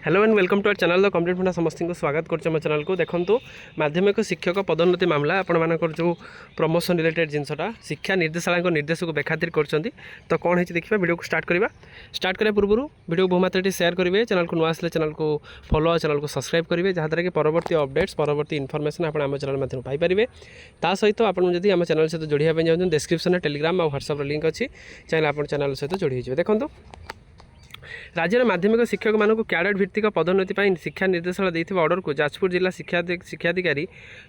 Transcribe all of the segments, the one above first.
Hello and welcome to our channel the complete funda समस्त को स्वागत करछे हम चैनल को देखंतु माध्यमिक शिक्षक पदोन्नति मामला आपण मानकर जो प्रमोशन रिलेटेड जिनसटा शिक्षा निर्देशालय को निर्देश को बेखातिर करछंती तो कोन हेछि देखिबा वीडियो को स्टार्ट करे पूर्व वीडियो बहुमात्रा शेयर करेंगे चैनल को नुआ आसले चैनल को फॉलो चैनल को सब्सक्राइब करेंगे जहाँद्वारा कि परवर्ती अपडेट्स परवर्ती इनफॉरमेशन आप आम चैनल माध्यम पाइपर ता सहित आपको जब आम चैनल सहित जोड़िया चाहते डिस्क्रिप्शन में टेलीग्राम और व्हाट्सएप लिंक अच्छी चाहिए आप चैनल सहित जोड़ी हो देखो राज्य माध्यमिक शिक्षक मानक कैडेट भित्तिक पदोन्नति शिक्षा निर्देशालय देथिबा ऑर्डर को जाजपुर जिला शिक्षाधिकारी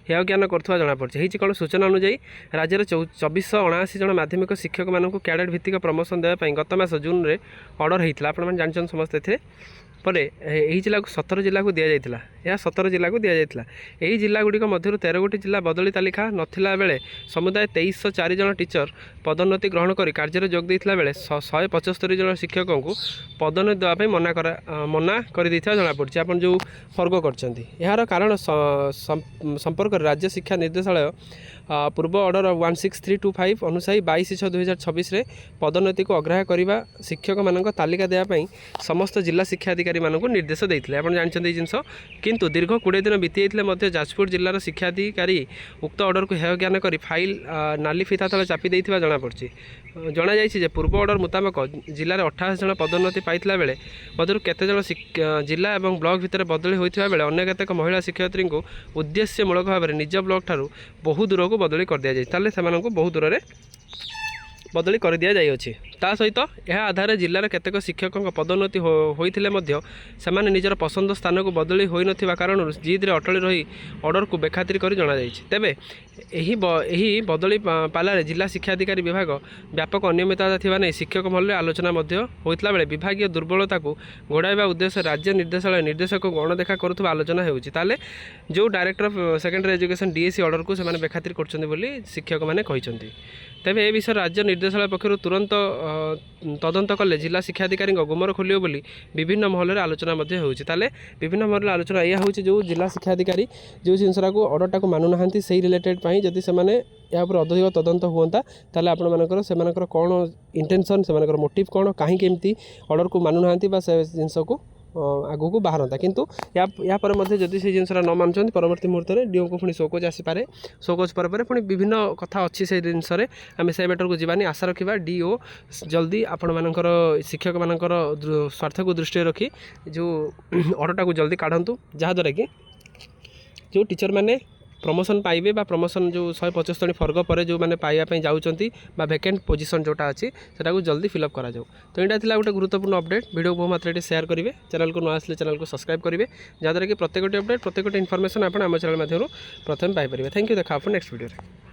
हेय ज्ञान करथुवा जणा पड़छि हेछि कोन सूचना अनुसार राज्य 2479 जन माध्यमिक शिक्षक मानक कैडेट भित्तिक प्रमोशन देबा पई गत मास जून रे ऑर्डर हेइतला आपण माने जानछन समस्त एथे परे यही जिला को 17 जिला को दिया जाइथिला यह 17 जिला को दिया जाइथिला एही जिला गुडी मध्य 13 गोटी जिला बदली तालिका नथिला बेले समुदाय 2304 जन टीचर पदोन्नति ग्रहण कर कार्य जोग देइथिला बेले 175 जन शिक्षकों को पदोन्नति देवा मना कर देइथिला जणा पड़छि आपण जो फर्ग करछंती यार कारण संपर्क राज्य शिक्षा निर्देशालय पूर्व ऑर्डर 16325 अनुसार 22/6/2026 रे पदोन्नति को अग्राह्य करने शिक्षक मान तालिका देवाई समस्त जिला शिक्षा अधिकारी मानक निर्देश देते आप जानते जिनस किंतु दीर्घ 20 दिन बीती जाते जाजपुर जिलार शिक्षा अधिकारी उक्त ऑर्डर को हेय ज्ञान कर फाइल नाली फिता तले चापी देइथिबा जणा पड़छि जना जाइछि जे पूर्व ऑर्डर मुताबक जिले 28 जन पदोन्नति पाइथिला बेले मधुर केते जन जिला और ब्लॉक भितर बदली होइथिबा बेले अन्य केतेक महिला शिक्षयित्री को उद्देश्यमूलक भाव में निज ब्लॉक ठारू बहु दूर को बदली कर दिया जाए से बहुत दूर में बदली कर दि जाइए ता सहित यह आधार जिलार केतेक शिक्षकों पदोन्नति होते से निजर पसंद स्थान को बदली हो न कारण जिद्रे अटली रही ऑर्डर को बेखातिर कर जणाई तेबे यही बदली पालारे जिला शिक्षा अधिकारी विभाग व्यापक अनियमितता थिबा नै शिक्षक महल आलोचना होता बेले विभागीय दुर्बलता को घोड़ाइबा उद्देश्य राज्य निर्देशालय निर्देशक को अणदेखा करुवा आलोचना होउछि ताले जो director of secondary education DSC order को से बेखातिर करछन्ती बोली शिक्षक माने कहिसन्ती तेबे ए विषय राज्य निर्देशालय पक्षर तुरंत तदंत कले जिला शिक्षा अधिकारी गुमर खोलियो बोली विभिन्न महल आलोचना होउछि विभिन्न महल आलोचना यह होउछि जो जिला शिक्षा अधिकारी जो जिनसरा को ऑर्डरटा को मानु नाहंती सही रिलेटेड पई जदि से माने या पर अधिक तदंत हुअंता ताले आपण मानकर से मानकर कोन इंटेंशन से मानकर मोटिव कोन काहे केमती ऑर्डर को मानु नाहंती बा से जिनस को आगू को बाहर किंतु या पर मध्य जदि से जिनसरा न मानुछन परवर्ती मुहूर्त में डीओ को पुणी शोकोज आसीपे शोकोज पर पुणी विभिन्न कथा अच्छी से जिनस आम से मैटर को जीवानी आशा रखा डीओ जल्दी आपण मानकर शिक्षक मानकर स्वार्थ को दृष्टि रखी जो ऑर्डरटा को जल्दी काढ़ंतु जहाँद्वारा कि जो टीचर मैंने प्रमोशन पाइबे बा प्रमोशन जो 175 फर्ग पर जो मैंने पाइबापी जाऊँगी वैकेंट पोजिशन जोटा अच्छी से जल्दी फिलअप करा जाऊ तो यहाँ था गोटे गुरुत्वपूर्ण अपडेट वीडियो बहुमात्रा शेयर करेंगे चैनल को न आसले चैनल को सब्सक्राइब करेंगे जहाँद्वारा कि प्रत्येक अपडेट प्रत्येक इनफॉरमेशन आप आम चैनल माध्यम प्रथम पाइपर थैंक यू देखा आप नेक्स्ट वीडियो।